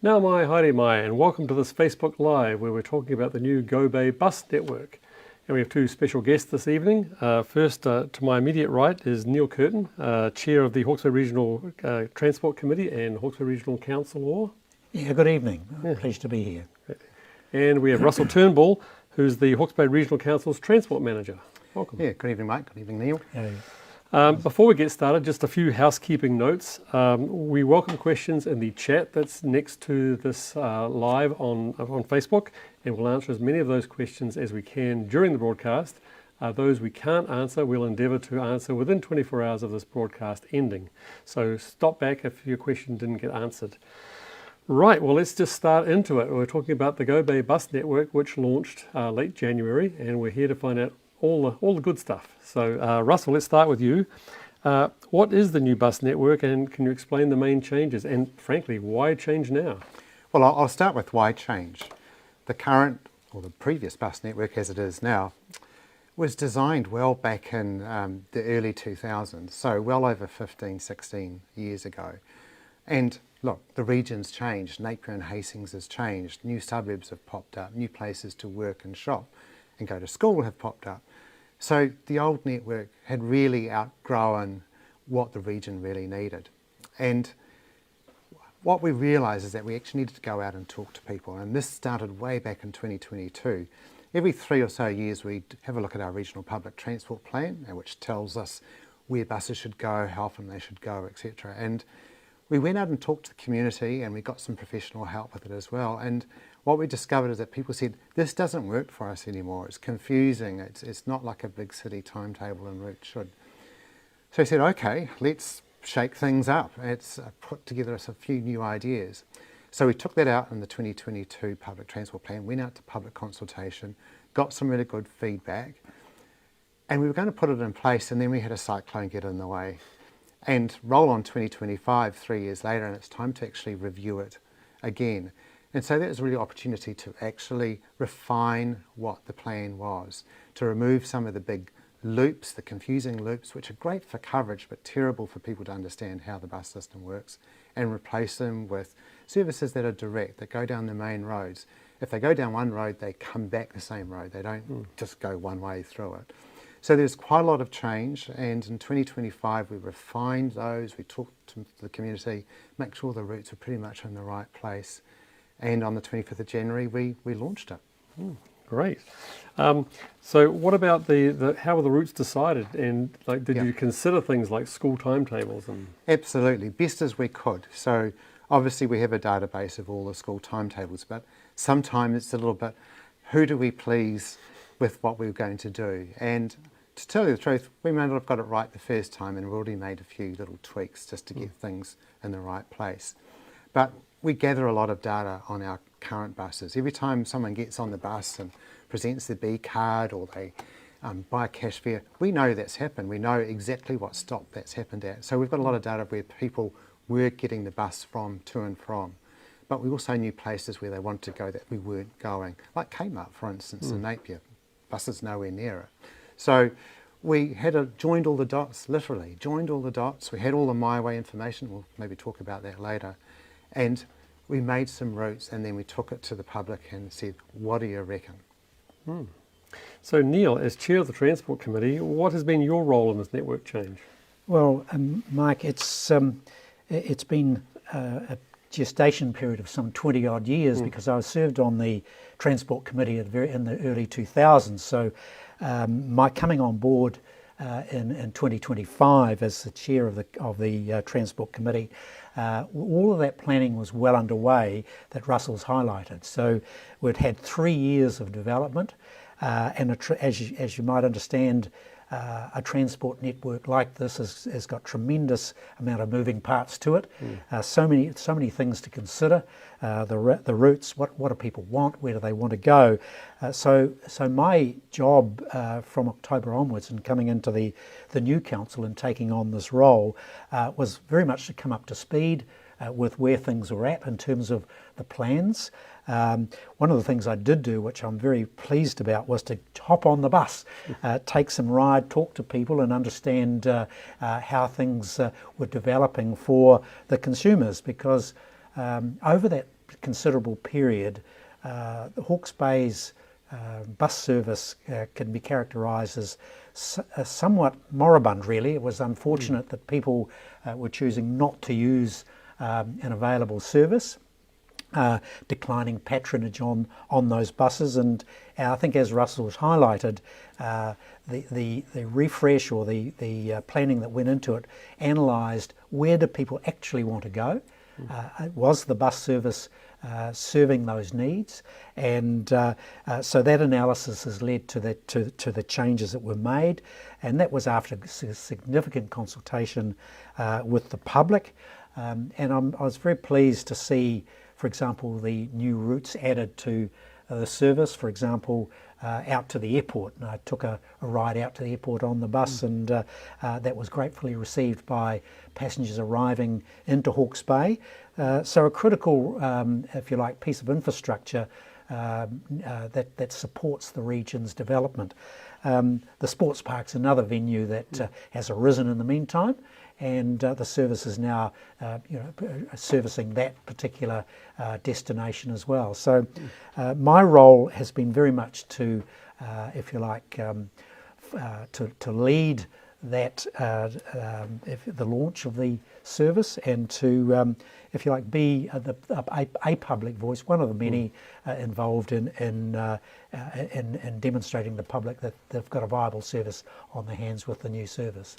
Now mai, haere mai, and welcome to this Facebook Live where we're talking about the new GoBay bus network. And we have two special guests this evening. First, to my immediate right is Neil Curtin, Chair of the Hawke's Bay Regional Transport Committee and Hawke's Bay Regional Council Law. Yeah, good evening. Pleased to be here. And we have Russell Turnbull, who's the Hawke's Bay Regional Council's Transport Manager. Welcome. Yeah, good evening, Mike. Good evening, Neil. Before we get started, just a few housekeeping notes. We welcome questions in the chat that's next to this live on Facebook, and we'll answer as many of those questions as we can during the broadcast. Those we can't answer, we'll endeavour to answer within 24 hours of this broadcast ending. So stop back if your question didn't get answered. Right, well, let's just start into it. We're talking about the GoBay bus network, which launched late January, and we're here to find out all the good stuff. So Russell, let's start with you. What is the new bus network, and can you explain the main changes, and frankly, why change now? Well, I'll start with why change. The current, or the previous bus network as it is now, was designed well back in the early 2000s, so well over 15, 16 years ago. And look, the region's changed, Napier and Hastings has changed, new suburbs have popped up, new places to work and shop and go to school have popped up. So the old network had really outgrown what the region really needed. And what we realised is that we actually needed to go out and talk to people, and this started way back in 2022. Every 3 or so years we have a look at our regional public transport plan, which tells us where buses should go, how often they should go, etc. And we went out and talked to the community, and we got some professional help with it as well. And what we discovered is that people said, this doesn't work for us anymore, it's confusing, it's not like a big city timetable and route should. So we said, okay, let's shake things up. Let's put together a few new ideas. So we took that out in the 2022 public transport plan, went out to public consultation, got some really good feedback, and we were going to put it in place, and then we had a cyclone get in the way. And roll on 2025, 3 years later, and it's time to actually review it again. And so that was a really opportunity to actually refine what the plan was, to remove some of the big loops, the confusing loops, which are great for coverage but terrible for people to understand how the bus system works, and replace them with services that are direct, that go down the main roads. If they go down one road, they come back the same road. They don't just go one way through it. So there's quite a lot of change, and in 2025 we refined those, we talked to the community, make sure the routes are pretty much in the right place. And on the 25th of January, we launched it. Great. So what about how were the routes decided? And did you consider things like school timetables? Absolutely, best as we could. So obviously we have a database of all the school timetables, but sometimes it's a little bit, who do we please with what we're going to do? And to tell you the truth, we may not have got it right the first time, and we've already made a few little tweaks just to get things in the right place. But we gather a lot of data on our current buses. Every time someone gets on the bus and presents their B card, or they buy a cash fare, we know that's happened. We know exactly what stop that's happened at. So we've got a lot of data where people were getting the bus from, to and from. But we also knew places where they wanted to go that we weren't going, like Kmart, for instance, in Napier. Buses nowhere near it. So we had joined all the dots, literally, joined all the dots. We had all the My Way information, we'll maybe talk about that later. And we made some routes, and then we took it to the public and said, what do you reckon? So Neil, as Chair of the Transport Committee, what has been your role in this network change? Well, Mike, it's been a gestation period of some 20 odd years, because I served on the Transport Committee in the early 2000s. So my coming on board in 2025 as the chair of the Transport Committee, all of that planning was well underway that Russell's highlighted. So we'd had 3 years of development, and as you might understand, a transport network like this has got tremendous amount of moving parts to it. So many things to consider. The routes, what do people want, where do they want to go? So my job from October onwards and coming into the new council and taking on this role was very much to come up to speed with where things were at in terms of the plans. One of the things I did do, which I'm very pleased about, was to hop on the bus, take some ride, talk to people and understand how things were developing for the consumers, because over that considerable period, the Hawke's Bay's bus service can be characterised as somewhat moribund, really. It was unfortunate that people were choosing not to use an available service, declining patronage on those buses. And I think, as Russell's highlighted, the refresh or the planning that went into it analysed where do people actually want to go. Was the bus service serving those needs? And so that analysis has led to the changes that were made, and that was after significant consultation with the public. And I was very pleased to see, for example, the new routes added to the service. For example, out to the airport. And I took a ride out to the airport on the bus, and that was gratefully received by passengers arriving into Hawke's Bay. So a critical, if you like, piece of infrastructure that supports the region's development. The sports park's another venue that has arisen in the meantime, and the service is now servicing that particular destination as well. So my role has been very much to, if you like, to lead that the launch of the service, and to, if you like, be a public voice, one of the many involved in demonstrating to the public that they've got a viable service on their hands with the new service.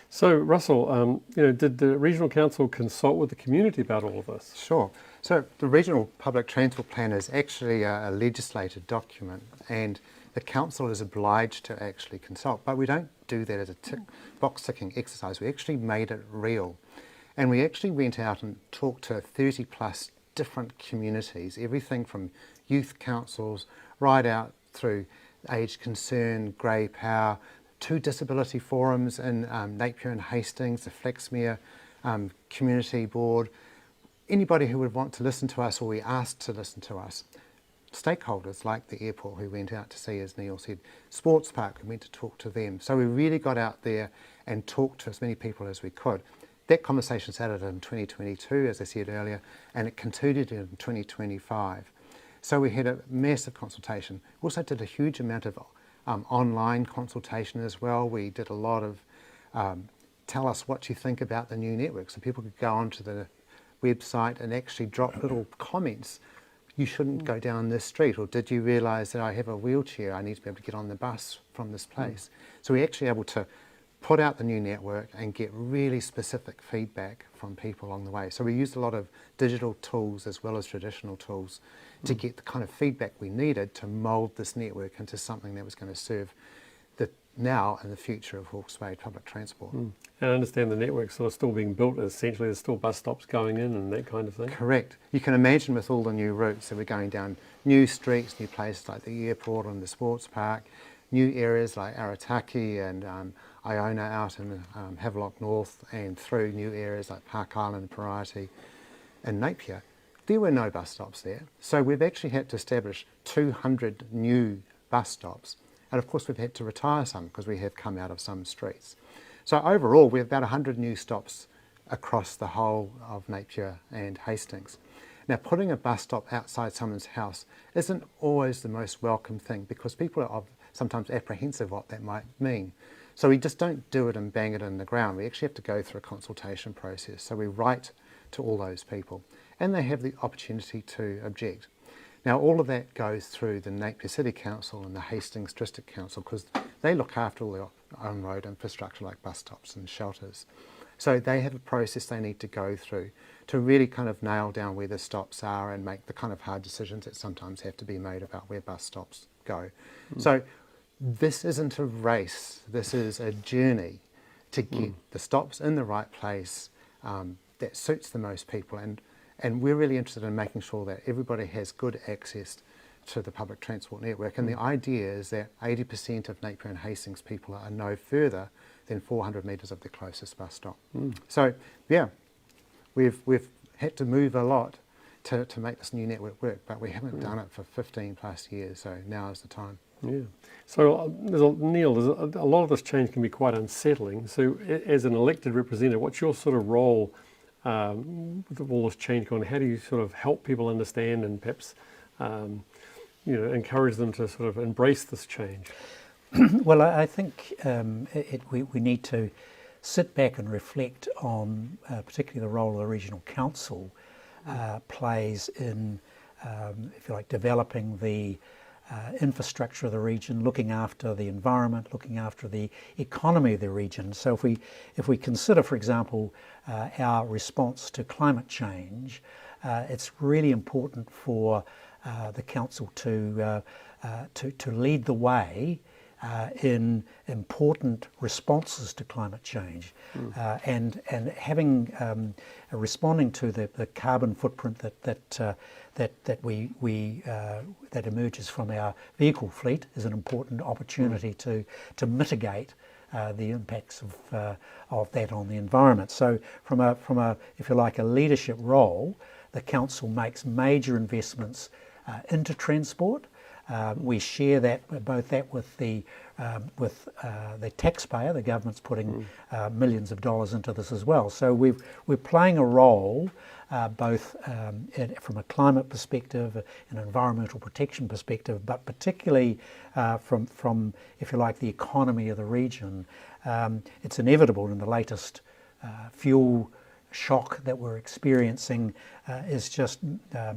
So, Russell, did the Regional Council consult with the community about all of this? Sure. So the Regional Public Transport Plan is actually a legislated document, and the council is obliged to actually consult, but we don't do that as a box ticking exercise. We actually made it real, and we actually went out and talked to 30 plus different communities, everything from youth councils right out through Age Concern, Grey Power, 2 disability forums in Napier and Hastings, the Flaxmere Community Board, anybody who would want to listen to us, or we asked to listen to us. Stakeholders like the airport, who went out to see, as Neil said, sports park, we went to talk to them. So we really got out there and talked to as many people as we could. That conversation started in 2022, as I said earlier, and it continued in 2025. So we had a massive consultation. We also did a huge amount of online consultation as well. We did a lot of tell us what you think about the new network, so people could go onto the website and actually drop little comments. You shouldn't go down this street, or did you realise that I have a wheelchair, I need to be able to get on the bus from this place. So we're actually able to put out the new network and get really specific feedback from people along the way. So we used a lot of digital tools as well as traditional tools to get the kind of feedback we needed to mould this network into something that was going to serve the now and the future of Hawke's Bay public transport. And I understand the network's sort of still being built. Essentially, there's still bus stops going in and that kind of thing. Correct. You can imagine with all the new routes that we're going down, new streets, new places like the airport and the sports park, new areas like Arataki and Iona out in Havelock North, and through new areas like Park Island, Variety and Napier. There were no bus stops there. So we've actually had to establish 200 new bus stops. And of course we've had to retire some because we have come out of some streets. So overall we have about 100 new stops across the whole of Napier and Hastings. Now, putting a bus stop outside someone's house isn't always the most welcome thing, because people are sometimes apprehensive what that might mean. So we just don't do it and bang it in the ground. We actually have to go through a consultation process. So we write to all those people, and they have the opportunity to object. Now, all of that goes through the Napier City Council and the Hastings District Council, because they look after all their own road infrastructure like bus stops and shelters. So they have a process they need to go through to really kind of nail down where the stops are and make the kind of hard decisions that sometimes have to be made about where bus stops go. So this isn't a race, this is a journey to get the stops in the right place that suits the most people. And we're really interested in making sure that everybody has good access to the public transport network. And the idea is that 80% of Napier and Hastings people are no further than 400 metres of the closest bus stop. So yeah, we've had to move a lot to make this new network work, but we haven't done it for 15 plus years, so now is the time. Yeah. So, Neil, a lot of this change can be quite unsettling. So, as an elected representative, what's your sort of role with all this change going on? How do you sort of help people understand and perhaps encourage them to sort of embrace this change? Well, I think we need to sit back and reflect on particularly the role of the regional council plays in, if you like, developing the infrastructure of the region, looking after the environment, looking after the economy of the region. So if we consider, for example, our response to climate change, it's really important for the council to lead the way in important responses to climate change, and having responding to the carbon footprint that emerges from our vehicle fleet is an important opportunity to mitigate the impacts of that on the environment. So from a if you like a leadership role, the council makes major investments into transport. We share both with the taxpayer. The government's putting millions of dollars into this as well. So we're playing a role both from a climate perspective, an environmental protection perspective, but particularly from if you like the economy of the region. It's inevitable in the latest fuel shock that we're experiencing is just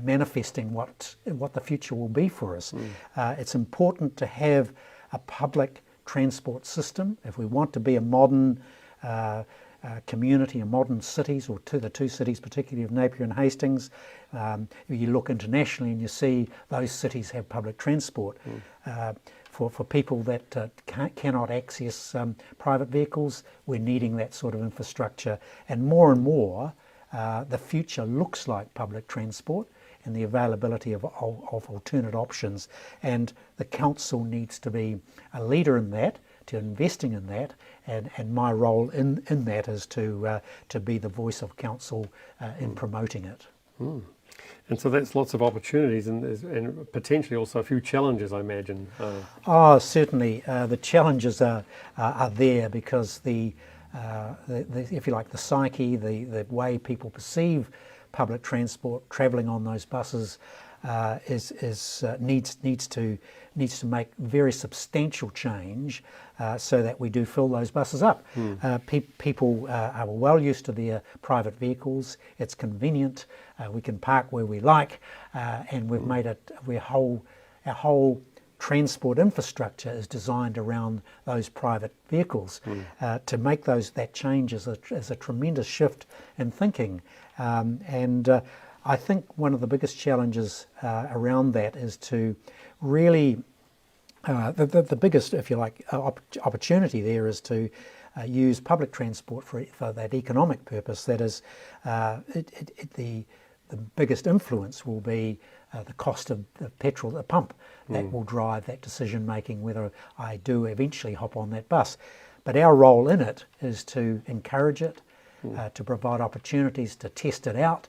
manifesting what the future will be for us. It's important to have a public transport system if we want to be a modern community, a modern cities, or the two cities particularly of Napier and Hastings. You look internationally and you see those cities have public transport. For people that cannot access private vehicles, we're needing that sort of infrastructure. And more, the future looks like public transport and the availability of alternate options. And the council needs to be a leader in that, to investing in that. And my role in that is to be the voice of council in promoting it. And so that's lots of opportunities and potentially also a few challenges, I imagine. Certainly. The challenges are there because the if you like, the psyche, the way people perceive public transport, travelling on those buses, needs to make very substantial change so that we do fill those buses up. People are well used to their private vehicles. It's convenient. We can park where we like, and we've made it. Our whole transport infrastructure is designed around those private vehicles. To make that change is a tremendous shift in thinking, and I think one of the biggest challenges around that is to really the biggest, if you like, opportunity there is to use public transport for that economic purpose. That is, the biggest influence will be the cost of the petrol at the pump. That will drive that decision making whether I do eventually hop on that bus. But our role in it is to encourage it, to provide opportunities to test it out,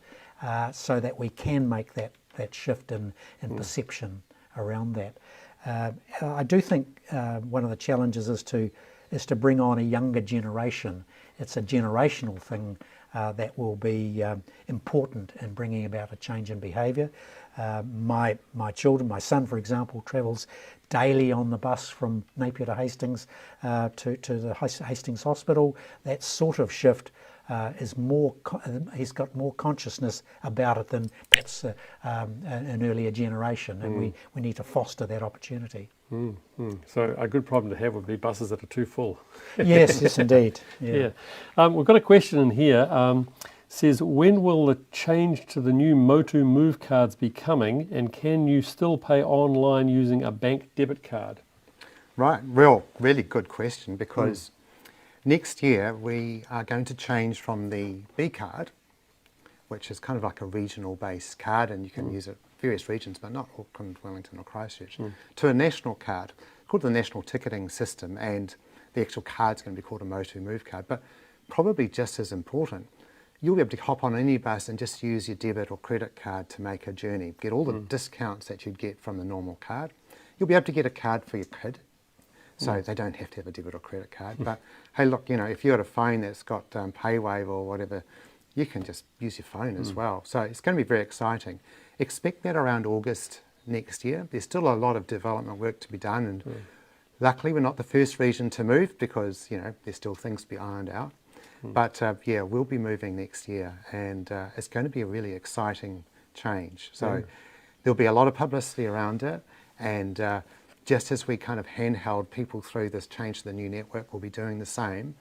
so that we can make that shift in perception around that. I do think one of the challenges is to bring on a younger generation. It's a generational thing that will be important in bringing about a change in behaviour. My children, my son, for example, travels daily on the bus from Napier to Hastings to the Hastings Hospital. That sort of shift is more. He's got more consciousness about it than perhaps an earlier generation, and we need to foster that opportunity. So a good problem to have would be buses that are too full. Yes, indeed. Yeah. We've got a question in here. Says, when will the change to the new Motu Move cards be coming, and can you still pay online using a bank debit card? Right, really good question, because next year we are going to change from the B card, which is kind of like a regional based card, and you can use it in various regions, but not Auckland, Wellington or Christchurch, to a national card called the National Ticketing System, and the actual card's going to be called a Motu Move card. But probably just as important, you'll be able to hop on any bus and just use your debit or credit card to make a journey, get all the discounts that you'd get from the normal card. You'll be able to get a card for your kid, so they don't have to have a debit or credit card. But hey, look, if you've got a phone that's got PayWave or whatever you can just use your phone as well. So it's going to be very exciting. Expect that around August next year. There's still a lot of development work to be done, and luckily we're not the first region to move because, there's still things to be ironed out. But yeah, we'll be moving next year, and it's going to be a really exciting change. So there'll be a lot of publicity around it, and just as we kind of handheld people through this change to the new network, we'll be doing the same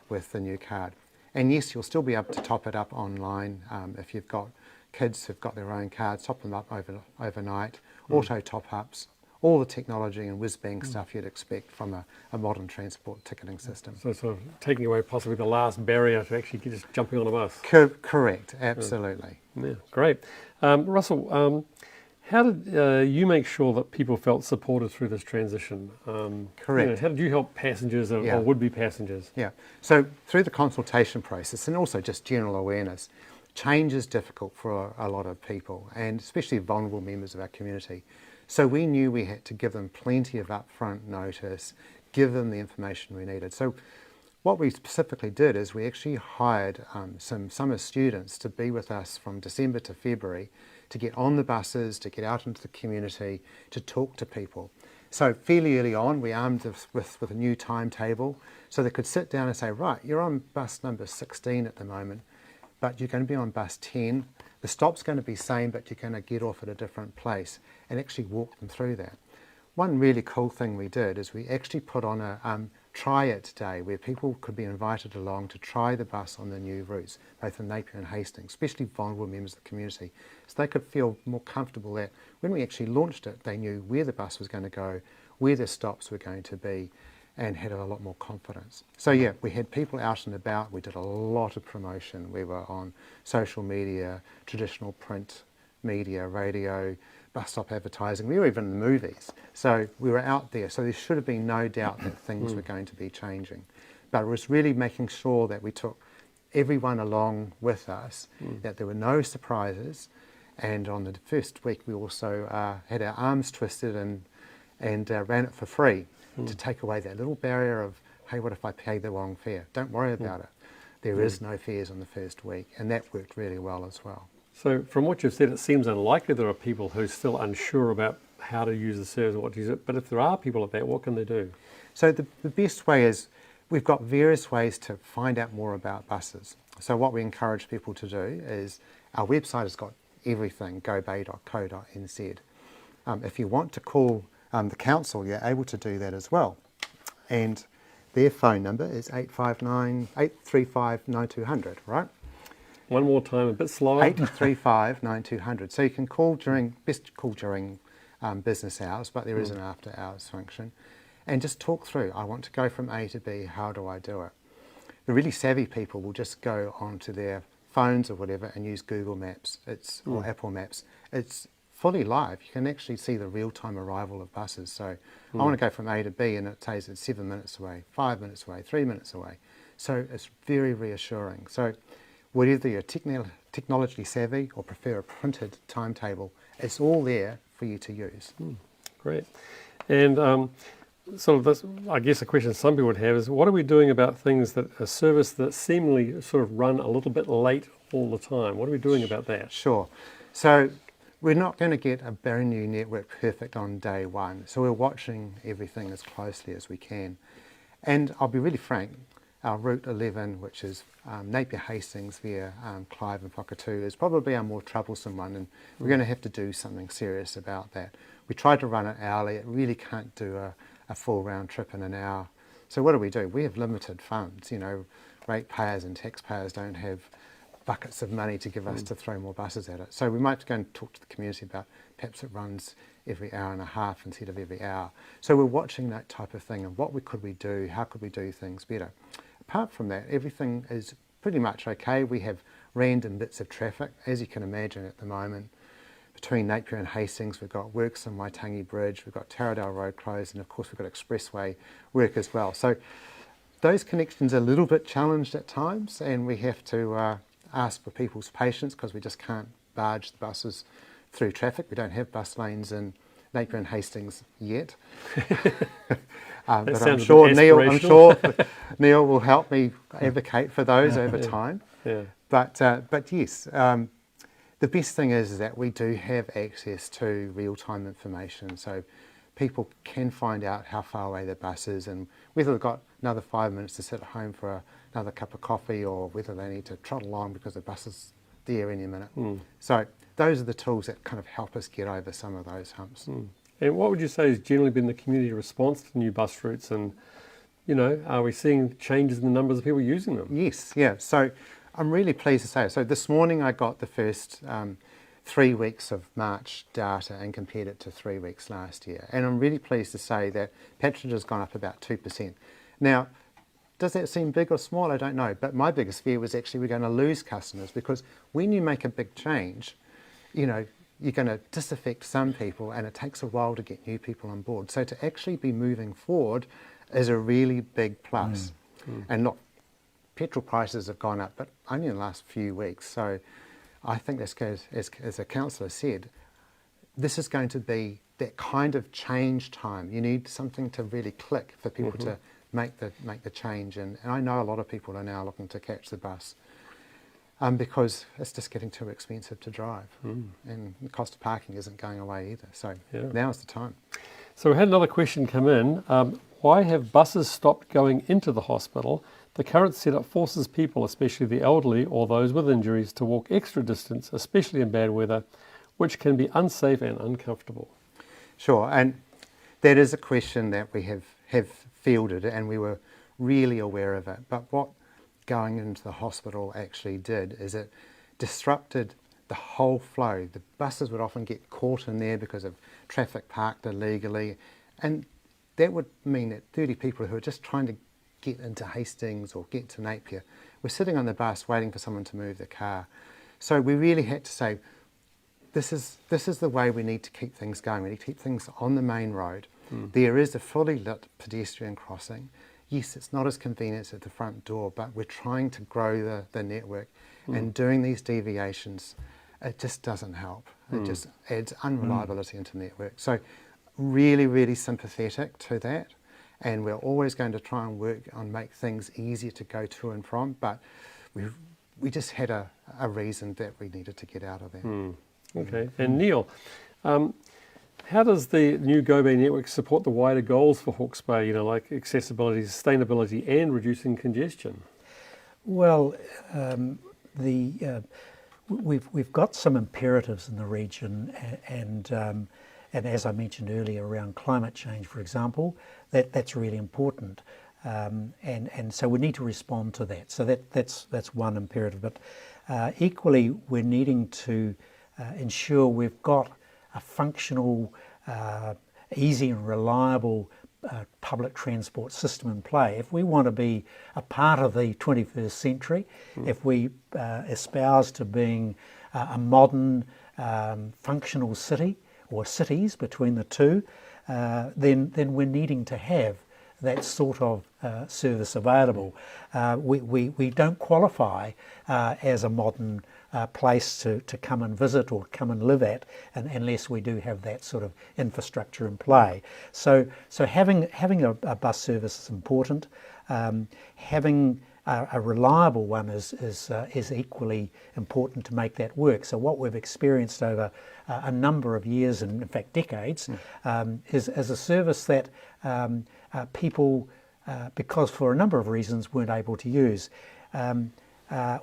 with the new card. And yes, you'll still be able to top it up online if you've got kids who've got their own cards, top them up overnight, auto top-ups, all the technology and whiz-bang stuff you'd expect from a modern transport ticketing system. So sort of taking away possibly the last barrier to actually just jumping on a bus. Correct, absolutely. Yeah, great. Russell, how did you make sure that people felt supported through this transition? Correct. How did you help passengers or would-be passengers? Yeah, so through the consultation process and also just general awareness, change is difficult for a lot of people, and especially vulnerable members of our community. So we knew we had to give them plenty of upfront notice, give them the information we needed. So what we specifically did is we actually hired some summer students to be with us from December to February to get on the buses, to get out into the community, to talk to people. So fairly early on, we armed them with a new timetable so they could sit down and say, right, you're on bus number 16 at the moment, but you're going to be on bus 10. The stop's going to be same, but you're going to get off at a different place, and actually walk them through that. One really cool thing we did is we actually put on a try it day where people could be invited along to try the bus on the new routes, both in Napier and Hastings, especially vulnerable members of the community, so they could feel more comfortable that when we actually launched it, they knew where the bus was going to go, where the stops were going to be, and had a lot more confidence. So yeah, we had people out and about, we did a lot of promotion. We were on social media, traditional print media, radio, bus stop advertising. We were even in the movies. So we were out there. So there should have been no doubt that things were going to be changing. But it was really making sure that we took everyone along with us, that there were no surprises. And on the first week, we also had our arms twisted and ran it for free to take away that little barrier of, hey, what if I pay the wrong fare? Don't worry about it. There is no fares on the first week. And that worked really well as well. So from what you've said, it seems unlikely there are people who are still unsure about how to use the service or what to use it. But if there are people like that, what can they do? So the best way is we've got various ways to find out more about buses. So what we encourage people to do is our website has got everything, gobay.co.nz. If you want to call the council, you're able to do that as well. And their phone number is 835 9200, right? One more time, a bit slower. 835 9200. So you can call best call during business hours, but there is an after hours function. And just talk through, I want to go from A to B, how do I do it? The really savvy people will just go onto their phones or whatever and use Google Maps or Apple Maps. It's fully live. You can actually see the real-time arrival of buses. So I want to go from A to B and it says it's 7 minutes away, 5 minutes away, 3 minutes away. So it's very reassuring. So whether you're technologically savvy or prefer a printed timetable, it's all there for you to use. Great. And sort of this, I guess a question some people would have is, what are we doing about things that a service that seemingly sort of run a little bit late all the time? What are we doing about that? Sure. So we're not going to get a brand new network perfect on day one. So we're watching everything as closely as we can. And I'll be really frank, our Route 11, which is Napier Hastings via Clive and Whakatū, is probably our more troublesome one, and we're going to have to do something serious about that. We tried to run it hourly. It really can't do a full round trip in an hour. So what do? We have limited funds. Ratepayers and taxpayers don't have buckets of money to give us to throw more buses at it. So we might go and talk to the community about perhaps it runs every hour and a half instead of every hour. So we're watching that type of thing and what could we do, how could we do things better. Apart from that, everything is pretty much okay. We have random bits of traffic, as you can imagine at the moment. Between Napier and Hastings, we've got works on Waitangi Bridge, we've got Taradale Road closed, and of course we've got expressway work as well. So those connections are a little bit challenged at times, and we have to ask for people's patience because we just can't barge the buses through traffic. We don't have bus lanes in Napier and Hastings yet. But I'm sure Neil will help me advocate for those over time. Yeah. But yes, the best thing is that we do have access to real-time information, so people can find out how far away their bus is and whether they've got another 5 minutes to sit at home for another cup of coffee, or whether they need to trot along because the bus is there any minute. So those are the tools that kind of help us get over some of those humps. And what would you say has generally been the community response to new bus routes, and are we seeing changes in the numbers of people using them? Yes, yeah. So I'm really pleased to say. So this morning I got the first 3 weeks of March data and compared it to 3 weeks last year. And I'm really pleased to say that patronage has gone up about 2%. Now, does that seem big or small? I don't know. But my biggest fear was actually we're going to lose customers, because when you make a big change, you're going to disaffect some people, and it takes a while to get new people on board. So to actually be moving forward is a really big plus. And look, petrol prices have gone up, but only in the last few weeks. So I think this goes, as a councillor said, this is going to be that kind of change time. You need something to really click for people to make the change. And I know a lot of people are now looking to catch the bus because it's just getting too expensive to drive. And the cost of parking isn't going away either. So now's the time. So we had another question come in. Why have buses stopped going into the hospital? The current setup forces people, especially the elderly or those with injuries, to walk extra distance, especially in bad weather, which can be unsafe and uncomfortable. Sure, and that is a question that we have fielded, and we were really aware of it. But what going into the hospital actually did is it disrupted the whole flow. The buses would often get caught in there because of traffic parked illegally, and that would mean that 30 people who are just trying to get into Hastings or get to Napier were sitting on the bus waiting for someone to move the car. So we really had to say, this is the way we need to keep things going. We need to keep things on the main road. There is a fully lit pedestrian crossing. Yes, it's not as convenient at the front door, but we're trying to grow the network, and doing these deviations, it just doesn't help. It just adds unreliability into the network. So really, really sympathetic to that. And we're always going to try and work on make things easier to go to and from, but we just had a reason that we needed to get out of there. Okay. And Neil, how does the new GoBay network support the wider goals for Hawke's Bay, like accessibility, sustainability and reducing congestion? Well, we've got some imperatives in the region, and as I mentioned earlier around climate change, for example, that's really important, and so we need to respond to that. So that's one imperative. But equally, we're needing to ensure we've got a functional, easy and reliable public transport system in play. If we want to be a part of the 21st century, if we espouse to being a modern, functional city, or cities between the two, then we're needing to have that sort of service available. We don't qualify as a modern place to come and visit or come and live at, unless we do have that sort of infrastructure in play. So having a bus service is important. Having a reliable one is equally important to make that work. So what we've experienced over a number of years, and in fact decades, is a service that people, because for a number of reasons, weren't able to use,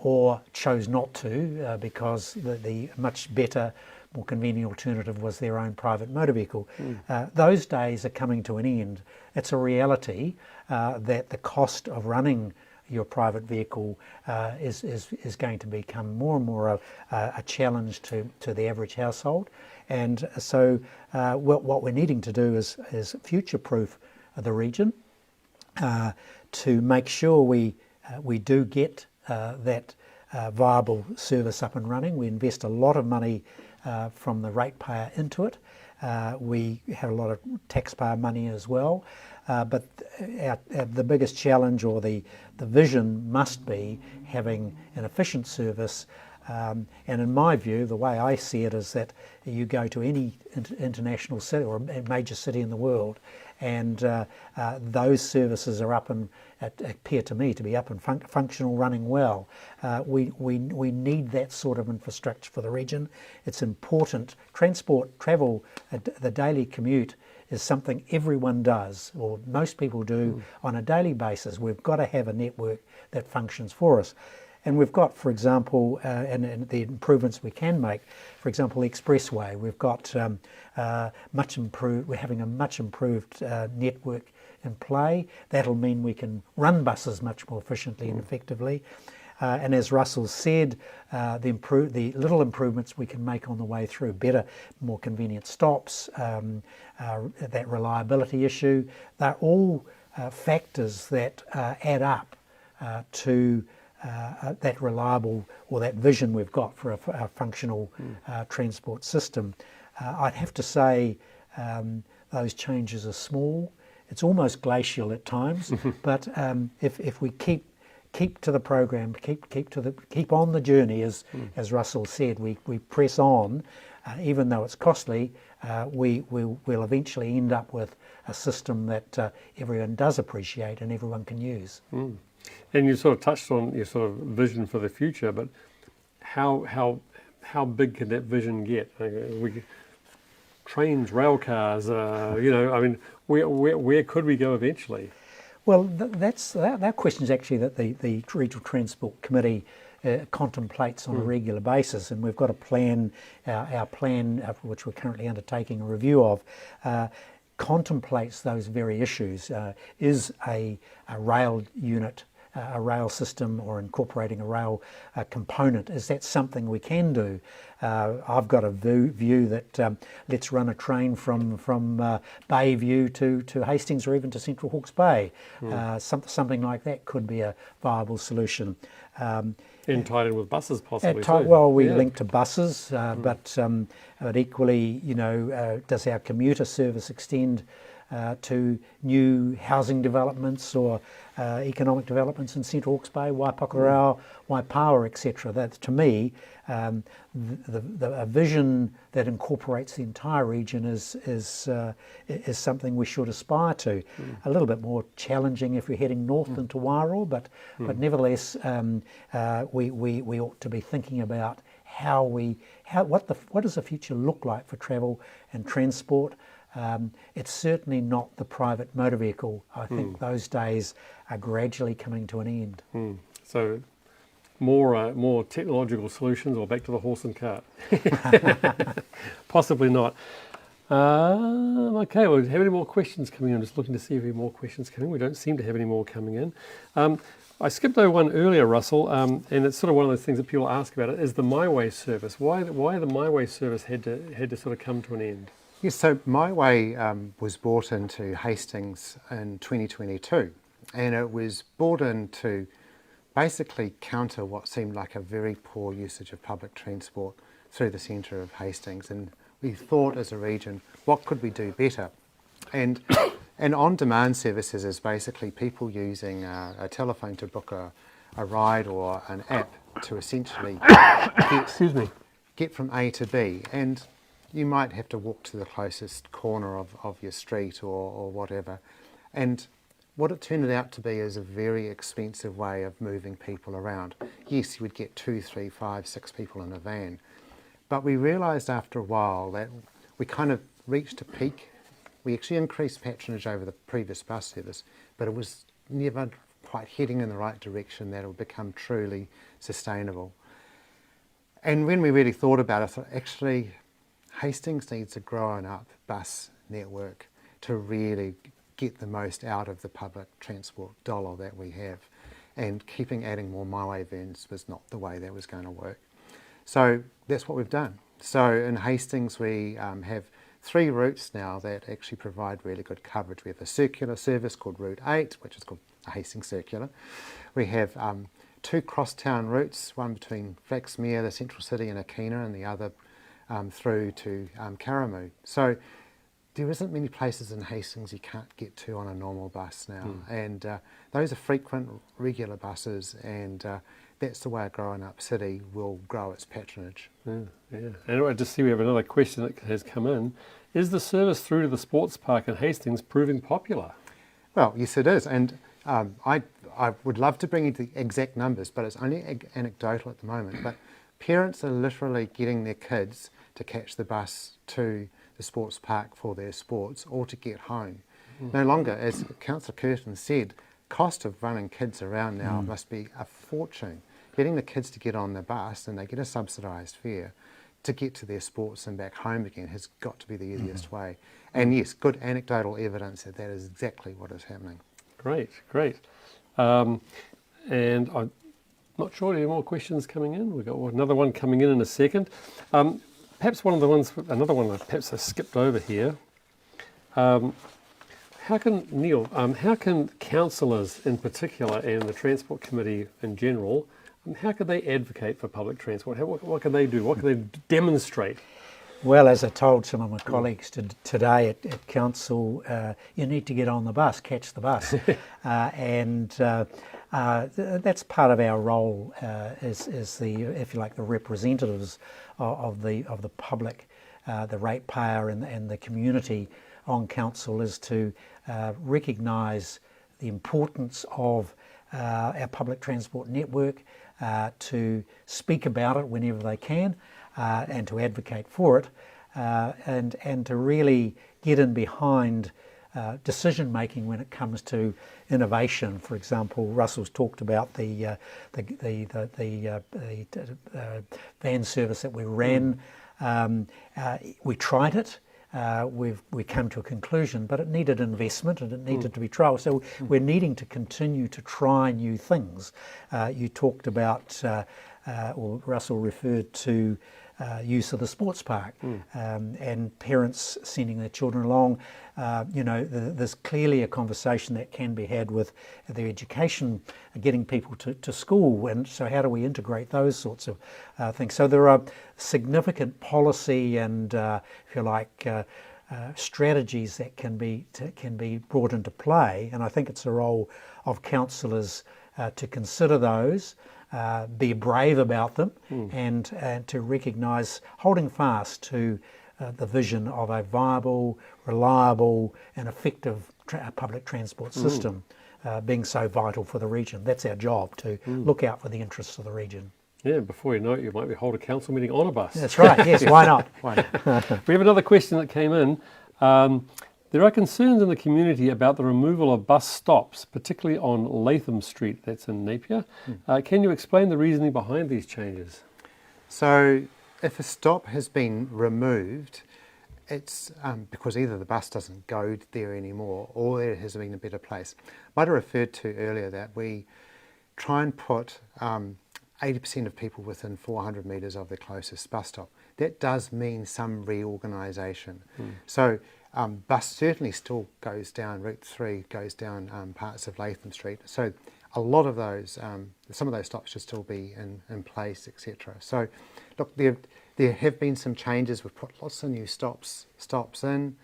or chose not to, because the much better, more convenient alternative was their own private motor vehicle. Those days are coming to an end. It's a reality that the cost of running your private vehicle is going to become more and more a challenge to the average household. And so what we're needing to do is future-proof the region to make sure we do get that viable service up and running. We invest a lot of money from the ratepayer into it. We have a lot of taxpayer money as well. But the biggest challenge, or the vision, must be having an efficient service. And in my view, the way I see it is that you go to any international city or a major city in the world, and those services are up and appear to me to be up and functional, running well. We need that sort of infrastructure for the region. It's important. Transport, travel, the daily commute is something everyone does, or most people do on a daily basis. We've got to have a network that functions for us. And we've got, for example, and the improvements we can make, for example, the expressway. We've got much improved, we're having a much improved network in play. That'll mean we can run buses much more efficiently and effectively. And as Russell said, the little improvements we can make on the way through, better, more convenient stops, that reliability issue, they're all factors that add up to that reliable, or that vision we've got for a functional transport system. I'd have to say those changes are small. It's almost glacial at times, but if we keep to the program, keep on the journey, as Russell said, we press on, even though it's costly, we'll eventually end up with a system that everyone does appreciate and everyone can use. And you sort of touched on your sort of vision for the future, but how big can that vision get? Trains, rail cars, I mean, where could we go eventually? Well, that question is actually that the Regional Transport Committee contemplates on a regular basis, and we've got a plan, our plan, which we're currently undertaking a review of, contemplates those very issues. Is a rail unit, a rail system, or incorporating a rail component, is that something we can do? I've got a view that let's run a train from Bayview to Hastings, or even to Central Hawke's Bay. Something like that could be a viable solution. And tied in with buses possibly too. Well, we link to buses, but equally, does our commuter service extend to new housing developments or economic developments in Central Hawke's Bay, Waipakarau, Waipawa, etc. That, to me, a vision that incorporates the entire region is something we should aspire to. A little bit more challenging if we're heading north into Wairoa, but nevertheless, we ought to be thinking about what does the future look like for travel and transport. It's certainly not the private motor vehicle. I think those days are gradually coming to an end. So more technological solutions, or back to the horse and cart? Possibly not. Okay, well, do you have any more questions coming in? I'm just looking to see if we have more questions coming. We don't seem to have any more coming in. I skipped over one earlier, Russell, and it's sort of one of those things that people ask about, is the My Way service. Why the My Way service had to sort of come to an end? Yes, so My Way was brought into Hastings in 2022, and it was brought in to basically counter what seemed like a very poor usage of public transport through the centre of Hastings. And we thought as a region, what could we do better? And on-demand services is basically people using a telephone to book a ride, or an app to essentially get from A to B. And you might have to walk to the closest corner of your street or whatever. And what it turned out to be is a very expensive way of moving people around. Yes, you would get 2, 3, 5, 6 people in a van. But we realised after a while that we kind of reached a peak. We actually increased patronage over the previous bus service, but it was never quite heading in the right direction that it would become truly sustainable. And when we really thought about it, I thought, actually, Hastings needs a grown up bus network to really get the most out of the public transport dollar that we have. And adding more My Way vans was not the way that was going to work. So that's what we've done. So in Hastings we have 3 routes now that actually provide really good coverage. We have a circular service called Route 8, which is called the Hastings Circular. We have 2 crosstown routes, one between Flaxmere, the central city, and Akina, and the other through to Karamu. So there isn't many places in Hastings you can't get to on a normal bus now. And those are frequent, regular buses, and that's the way a growing up city will grow its patronage. Yeah. And I just see we have another question that has come in. Is the service through to the sports park in Hastings proving popular? Well, yes, it is, and I would love to bring you the exact numbers, but it's only anecdotal at the moment. But parents are literally getting their kids to catch the bus to the sports park for their sports or to get home. No longer, as Councillor Curtin said, cost of running kids around now must be a fortune. Getting the kids to get on the bus, and they get a subsidised fare, to get to their sports and back home again has got to be the easiest way. And yes, good anecdotal evidence that that is exactly what is happening. Great. And I'm not sure, any more questions coming in? We've got another one coming in a second. Perhaps another one that perhaps I skipped over here. How can councillors in particular and the Transport Committee in general, how can they advocate for public transport? What can they do? What can they demonstrate? Well, as I told some of my colleagues today at council, you need to get on the bus, catch the bus, and that's part of our role as the, if you like, the representatives of the public, the ratepayer and the community on council, is to recognise the importance of our public transport network, to speak about it whenever they can, and to advocate for it, and to really get in behind decision making when it comes to innovation. For example, Russell's talked about the van service that we ran. We tried it. We come to a conclusion, but it needed investment and it needed to be trialled. So we're needing to continue to try new things. You talked about, or Russell referred to, use of the sports park, and parents sending their children along. There's clearly a conversation that can be had with their education, getting people to school, and so how do we integrate those sorts of things? So there are significant policy and, if you like, strategies that can be brought into play, and I think it's the role of councillors to consider those. Be brave about them, and to recognise holding fast to the vision of a viable, reliable and effective public transport system being so vital for the region. That's our job, to look out for the interests of the region. Yeah, before you know it, you might hold a council meeting on a bus. That's right, yes, why not? We have another question that came in. There are concerns in the community about the removal of bus stops, particularly on Latham Street, that's in Napier. Can you explain the reasoning behind these changes? So if a stop has been removed, it's because either the bus doesn't go there anymore or there has been a better place. Might have referred to earlier that we try and put 80% of people within 400 metres of the closest bus stop. That does mean some reorganisation. So bus certainly still goes down, Route 3 goes down parts of Latham Street. So a lot of those, some of those stops should still be in place, etc. So look, there have been some changes. We've put lots of new stops in,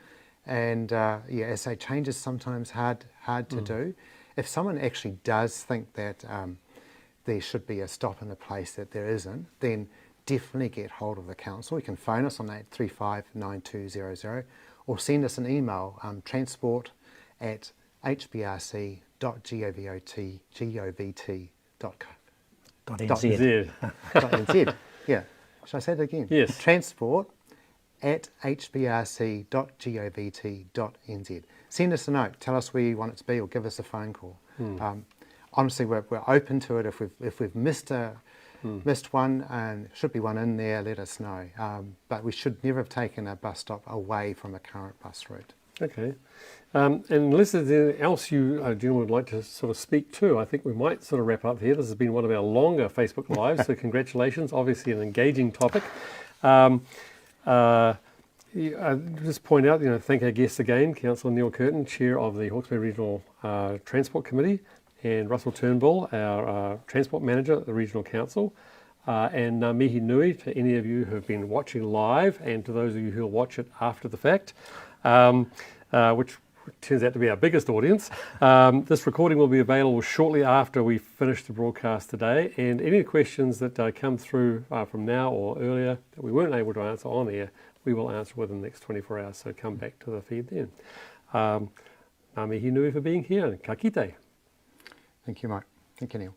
and as I say, change is sometimes hard to do. If someone actually does think that there should be a stop in a place that there isn't, then definitely get hold of the council. You can phone us on 835 9200 or send us an email, transport@hbrc.govt.nz. Yeah. Should I say that again? Yes. Transport@hbrc.govt.nz. Send us a note. Tell us where you want it to be, or give us a phone call. Honestly, we're open to it. If we've missed one, and should be one in there, let us know. But we should never have taken a bus stop away from a current bus route. Okay. And unless there's anything else you gentlemen would like to sort of speak to, I think we might sort of wrap up here. This has been one of our longer Facebook Lives, so congratulations. Obviously an engaging topic. I just point out, thank our guests again, Councillor Neil Curtin, Chair of the Hawke's Bay Regional Transport Committee, and Russell Turnbull, our Transport Manager at the Regional Council, and mihi nui to any of you who have been watching live, and to those of you who will watch it after the fact, which turns out to be our biggest audience. This recording will be available shortly after we finish the broadcast today, and any questions that come through from now or earlier that we weren't able to answer on air, we will answer within the next 24 hours, so come back to the feed then. Ngā mihi nui for being here, and ka kite. Thank you, Mike. Thank you, Neil.